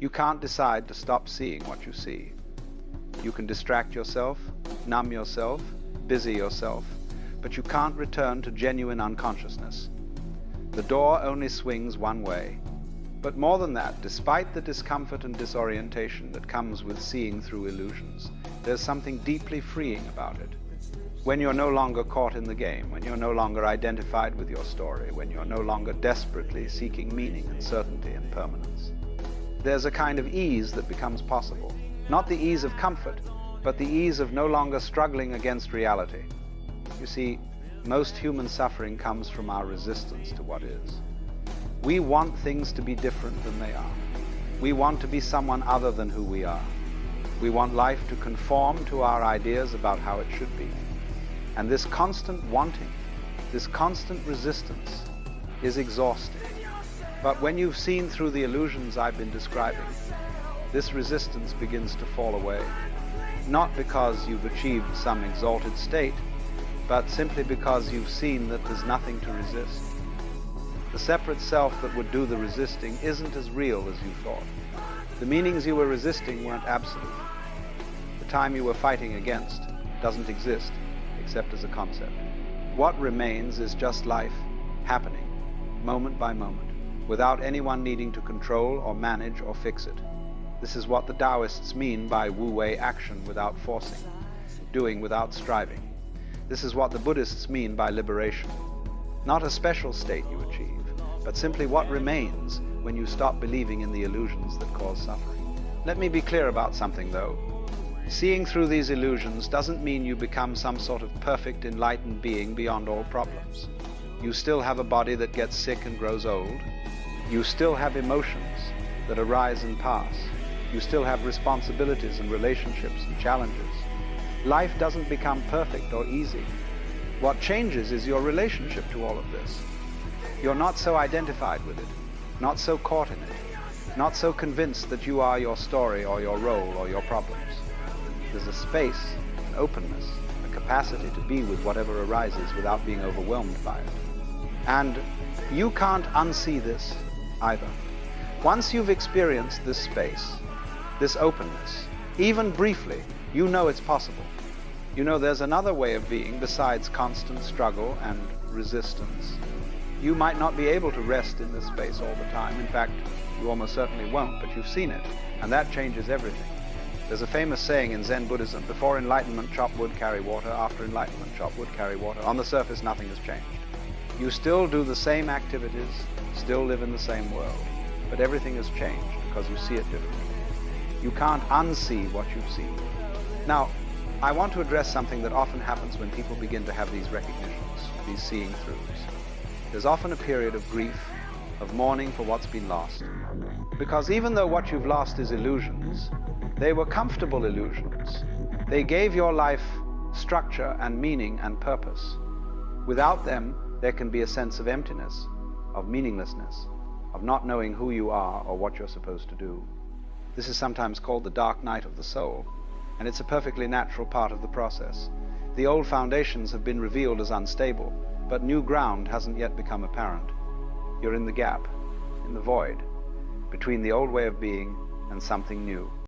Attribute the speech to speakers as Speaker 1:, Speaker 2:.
Speaker 1: You can't decide to stop seeing what you see. You can distract yourself, numb yourself, busy yourself, but you can't return to genuine unconsciousness. The door only swings one way. But more than that, despite the discomfort and disorientation that comes with seeing through illusions, there's something deeply freeing about it. When you're no longer caught in the game, when you're no longer identified with your story, when you're no longer desperately seeking meaning and certainty and permanence, there's a kind of ease that becomes possible. Not the ease of comfort, but the ease of no longer struggling against reality. You see, most human suffering comes from our resistance to what is. We want things to be different than they are. We want to be someone other than who we are. We want life to conform to our ideas about how it should be. And this constant wanting, this constant resistance is exhausting. But when you've seen through the illusions I've been describing, this resistance begins to fall away. Not because you've achieved some exalted state, but simply because you've seen that there's nothing to resist. The separate self that would do the resisting isn't as real as you thought. The meanings you were resisting weren't absolute. The time you were fighting against doesn't exist except as a concept. What remains is just life happening, moment by moment, without anyone needing to control or manage or fix it. This is what the Taoists mean by wu-wei action without forcing, doing without striving. This is what the Buddhists mean by liberation. Not a special state you achieve, but simply what remains when you stop believing in the illusions that cause suffering. Let me be clear about something, though. Seeing through these illusions doesn't mean you become some sort of perfect, enlightened being beyond all problems. You still have a body that gets sick and grows old. You still have emotions that arise and pass. You still have responsibilities and relationships and challenges. Life doesn't become perfect or easy. What changes is your relationship to all of this. You're not so identified with it, not so caught in it, not so convinced that you are your story or your role or your problems. There's a space, an openness, a capacity to be with whatever arises without being overwhelmed by it. And you can't unsee this either. Once you've experienced this space, this openness, even briefly, you know it's possible. You know there's another way of being besides constant struggle and resistance. You might not be able to rest in this space all the time. In fact, you almost certainly won't, but you've seen it, and that changes everything. There's a famous saying in Zen Buddhism: before enlightenment, chop wood, carry water. After enlightenment, chop wood, carry water. On the surface, nothing has changed. You still do the same activities, still live in the same world, but everything has changed because you see it differently. You can't unsee what you've seen. Now, I want to address something that often happens when people begin to have these recognitions, these seeing throughs. There's often a period of grief, of mourning for what's been lost. Because even though what you've lost is illusions, they were comfortable illusions. They gave your life structure and meaning and purpose. Without them, there can be a sense of emptiness, of meaninglessness, of not knowing who you are or what you're supposed to do. This is sometimes called the dark night of the soul, and it's a perfectly natural part of the process. The old foundations have been revealed as unstable, but new ground hasn't yet become apparent. You're in the gap, in the void, between the old way of being and something new.